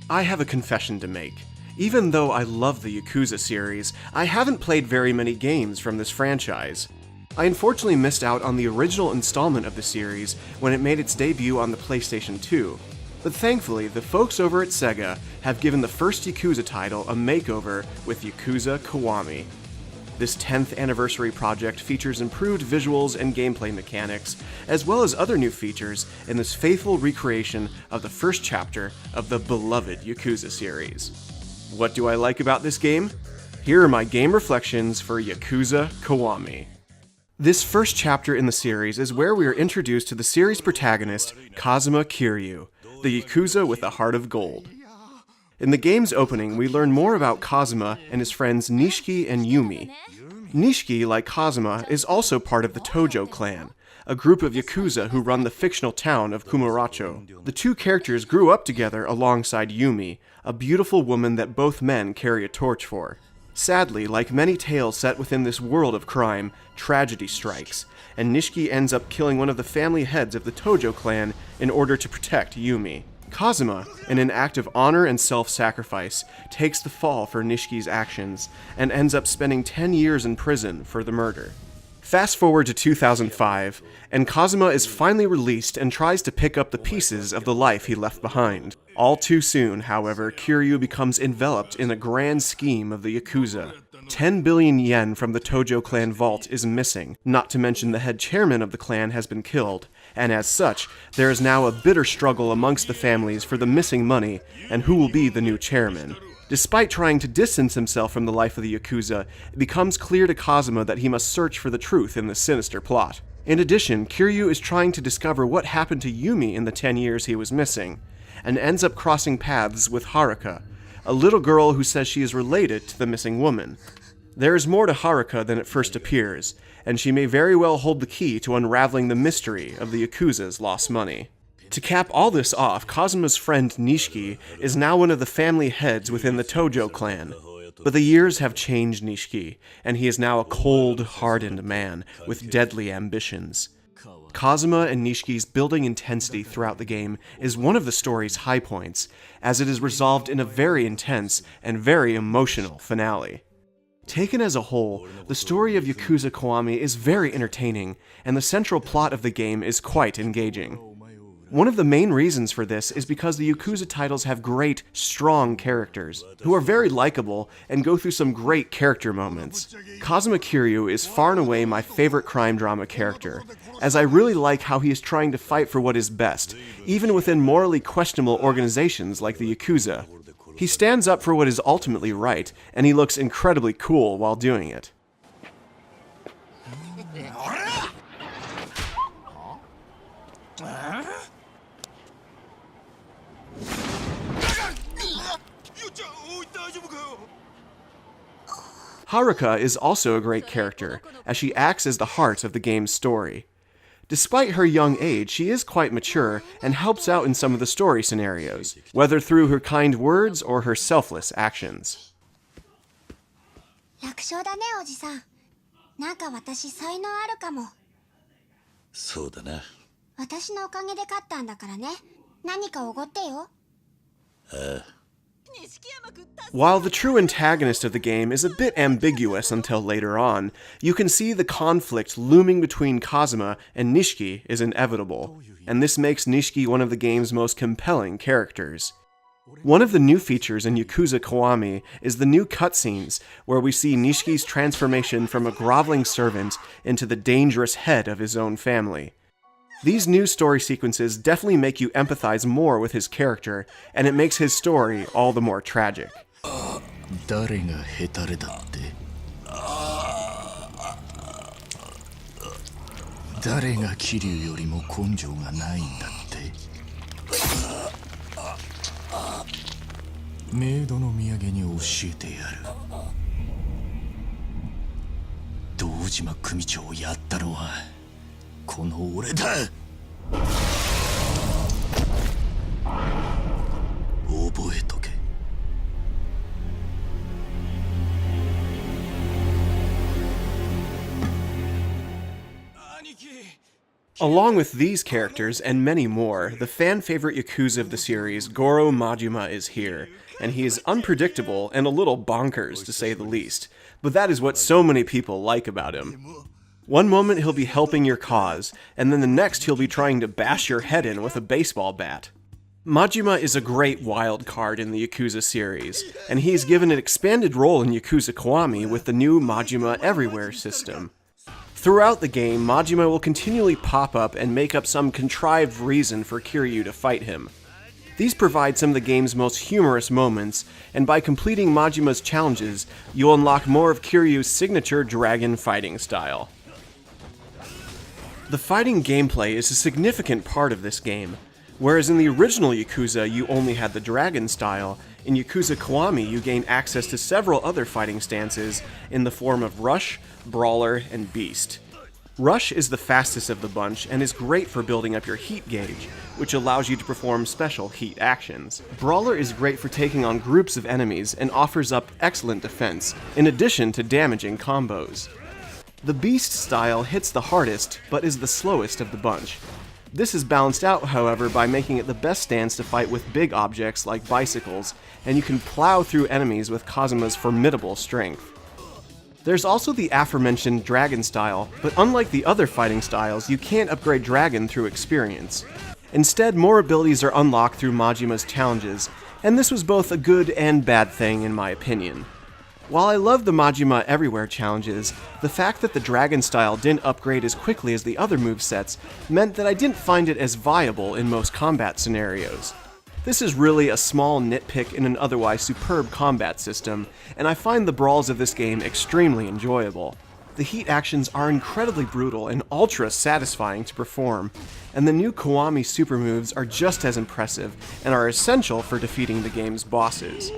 I have a confession to make. Even though I love the Yakuza series, I haven't played very many games from this franchise. I unfortunately missed out on the original installment of the series when it made its debut on the PlayStation 2. But thankfully, the folks over at Sega have given the first Yakuza title a makeover with Yakuza Kiwami. This 10th anniversary project features improved visuals and gameplay mechanics, as well as other new features in this faithful recreation of the first chapter of the beloved Yakuza series. What do I like about this game? Here are my game reflections for Yakuza Kiwami. This first chapter in the series is where we are introduced to the series protagonist, Kazuma Kiryu, the Yakuza with a heart of gold. In the game's opening, we learn more about Kazuma and his friends Nishiki and Yumi. Nishiki, like Kazuma, is also part of the Tojo clan, a group of Yakuza who run the fictional town of Kumaracho. The two characters grew up together alongside Yumi, a beautiful woman that both men carry a torch for. Sadly, like many tales set within this world of crime, tragedy strikes, and Nishiki ends up killing one of the family heads of the Tojo clan in order to protect Yumi. Kazuma, in an act of honor and self-sacrifice, takes the fall for Nishiki's actions, and ends up spending 10 years in prison for the murder. Fast forward to 2005, and Kazuma is finally released and tries to pick up the pieces of the life he left behind. All too soon, however, Kiryu becomes enveloped in a grand scheme of the Yakuza. 10 billion yen from the Tojo clan vault is missing, not to mention the head chairman of the clan has been killed, and as such, there is now a bitter struggle amongst the families for the missing money and who will be the new chairman. Despite trying to distance himself from the life of the Yakuza, it becomes clear to Kazuma that he must search for the truth in this sinister plot. In addition, Kiryu is trying to discover what happened to Yumi in the 10 years he was missing, and ends up crossing paths with Haruka, a little girl who says she is related to the missing woman. There is more to Haruka than it first appears, and she may very well hold the key to unraveling the mystery of the Yakuza's lost money. To cap all this off, Kazuma's friend Nishiki is now one of the family heads within the Tojo clan. But the years have changed Nishiki, and he is now a cold, hardened man with deadly ambitions. Kazuma and Nishiki's building intensity throughout the game is one of the story's high points, as it is resolved in a very intense and very emotional finale. Taken as a whole, the story of Yakuza Kiwami is very entertaining, and the central plot of the game is quite engaging. One of the main reasons for this is because the Yakuza titles have great, strong characters, who are very likable and go through some great character moments. Kazuma Kiryu is far and away my favorite crime drama character, as I really like how he is trying to fight for what is best, even within morally questionable organizations like the Yakuza. He stands up for what is ultimately right, and he looks incredibly cool while doing it. Haruka is also a great character, as she acts as the heart of the game's story. Despite her young age, she is quite mature and helps out in some of the story scenarios, whether through her kind words or her selfless actions. 楽勝だね、おじさん。なんか私才能あるかも。そうだな。私のおかげで勝ったんだからね。何かおごってよ。While the true antagonist of the game is a bit ambiguous until later on, you can see the conflict looming between Kazuma and Nishiki is inevitable, and this makes Nishiki one of the game's most compelling characters. One of the new features in Yakuza Kiwami is the new cutscenes, where we see Nishiki's transformation from a groveling servant into the dangerous head of his own family. These new story sequences definitely make you empathize more with his character, and it makes his story all the more tragic. 誰がヘタレだって。誰が桐生よりも根性がないんだって。メイドの土産に教えてやる。堂島組長をやったのはこの俺だ。覚えとけ。兄貴、Along with these characters and many more, the fan-favorite Yakuza of the series, Goro Majima, is here, and he is unpredictable and a little bonkers, to say the least, but that is what so many people like about him. One moment he'll be helping your cause, and then the next he'll be trying to bash your head in with a baseball bat. Majima is a great wild card in the Yakuza series, and he's given an expanded role in Yakuza Kiwami with the new Majima Everywhere system. Throughout the game, Majima will continually pop up and make up some contrived reason for Kiryu to fight him. These provide some of the game's most humorous moments, and by completing Majima's challenges, you'll unlock more of Kiryu's signature dragon fighting style. The fighting gameplay is a significant part of this game. Whereas in the original Yakuza you only had the dragon style, in Yakuza Kiwami you gain access to several other fighting stances in the form of Rush, Brawler, and Beast. Rush is the fastest of the bunch and is great for building up your heat gauge, which allows you to perform special heat actions. Brawler is great for taking on groups of enemies and offers up excellent defense, in addition to damaging combos. The Beast style hits the hardest, but is the slowest of the bunch. This is balanced out, however, by making it the best stance to fight with big objects like bicycles, and you can plow through enemies with Kazuma's formidable strength. There's also the aforementioned Dragon style, but unlike the other fighting styles, you can't upgrade Dragon through experience. Instead, more abilities are unlocked through Majima's challenges, and this was both a good and bad thing in my opinion. While I love the Majima Everywhere challenges, the fact that the Dragon style didn't upgrade as quickly as the other movesets meant that I didn't find it as viable in most combat scenarios. This is really a small nitpick in an otherwise superb combat system, and I find the brawls of this game extremely enjoyable. The heat actions are incredibly brutal and ultra satisfying to perform, and the new Kiwami super moves are just as impressive and are essential for defeating the game's bosses.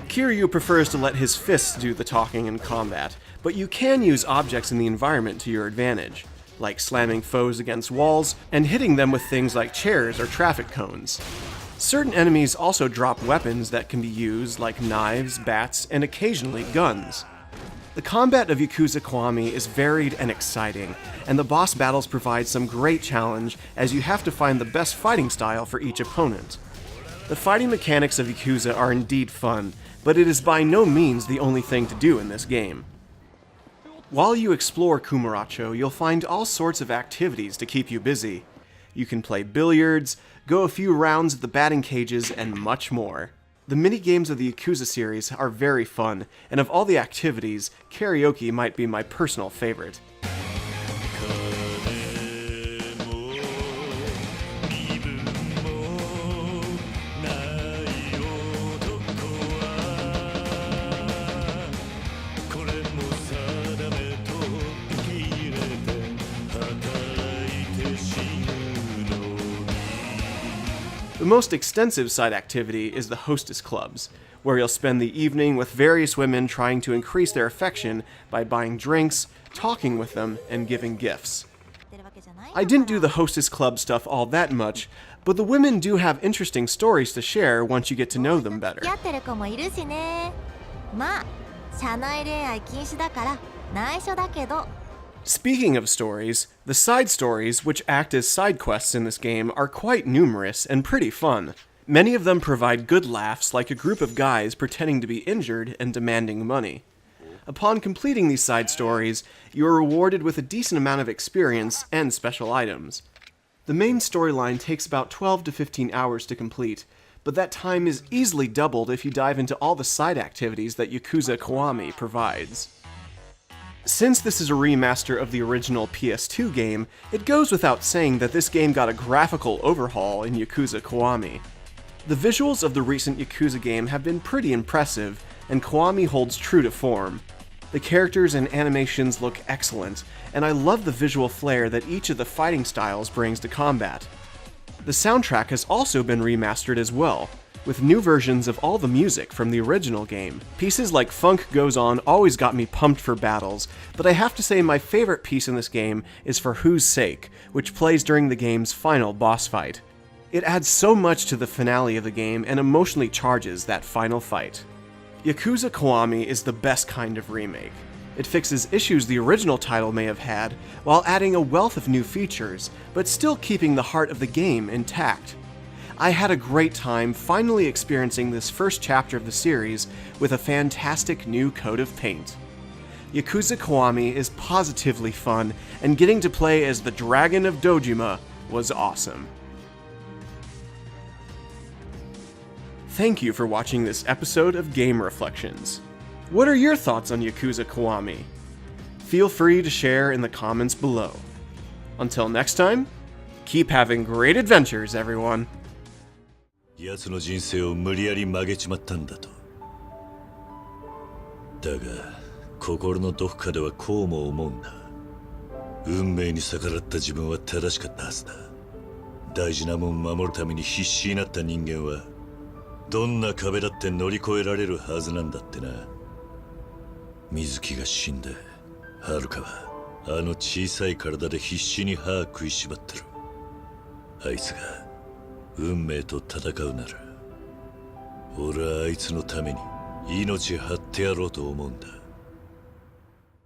Kiryu prefers to let his fists do the talking in combat, but you can use objects in the environment to your advantage, like slamming foes against walls and hitting them with things like chairs or traffic cones. Certain enemies also drop weapons that can be used, like knives, bats, and occasionally guns. The combat of Yakuza Kiwami is varied and exciting, and the boss battles provide some great challenge as you have to find the best fighting style for each opponent. The fighting mechanics of Yakuza are indeed fun, but it is by no means the only thing to do in this game. While you explore Kumaracho, you'll find all sorts of activities to keep you busy. You can play billiards, go a few rounds at the batting cages, and much more. The mini-games of the Yakuza series are very fun, and of all the activities, karaoke might be my personal favorite. The most extensive side activity is the hostess clubs, where you'll spend the evening with various women trying to increase their affection by buying drinks, talking with them, and giving gifts. I didn't do the hostess club stuff all that much, but the women do have interesting stories to share once you get to know them better. Speaking of stories, the side stories, which act as side quests in this game, are quite numerous and pretty fun. Many of them provide good laughs, like a group of guys pretending to be injured and demanding money. Upon completing these side stories, you are rewarded with a decent amount of experience and special items. The main storyline takes about 12 to 15 hours to complete, but that time is easily doubled if you dive into all the side activities that Yakuza Kiwami provides. Since this is a remaster of the original PS2 game, it goes without saying that this game got a graphical overhaul in Yakuza Kiwami. The visuals of the recent Yakuza game have been pretty impressive, and Kiwami holds true to form. The characters and animations look excellent, and I love the visual flair that each of the fighting styles brings to combat. The soundtrack has also been remastered as well, with new versions of all the music from the original game. Pieces like Funk Goes On always got me pumped for battles, but I have to say my favorite piece in this game is For Whose Sake, which plays during the game's final boss fight. It adds so much to the finale of the game and emotionally charges that final fight. Yakuza Kiwami is the best kind of remake. It fixes issues the original title may have had, while adding a wealth of new features, but still keeping the heart of the game intact. I had a great time finally experiencing this first chapter of the series with a fantastic new coat of paint. Yakuza Kiwami is positively fun, and getting to play as the Dragon of Dojima was awesome. Thank you for watching this episode of Game Reflections. What are your thoughts on Yakuza Kiwami? Feel free to share in the comments below. Until next time, keep having great adventures, everyone. 奴の人生を無理やり曲げちまったんだと。だが心のどこかではこうも思うんだ。運命に逆らった自分は正しかったはずだ。大事なもん守るために必死になった人間はどんな壁だって乗り越えられるはずなんだってな。水木が死んで遥はあの小さい体で必死に歯食いしばってる。あいつが運命と戦うなら俺はあいつのために命張ってやろうと思うんだ。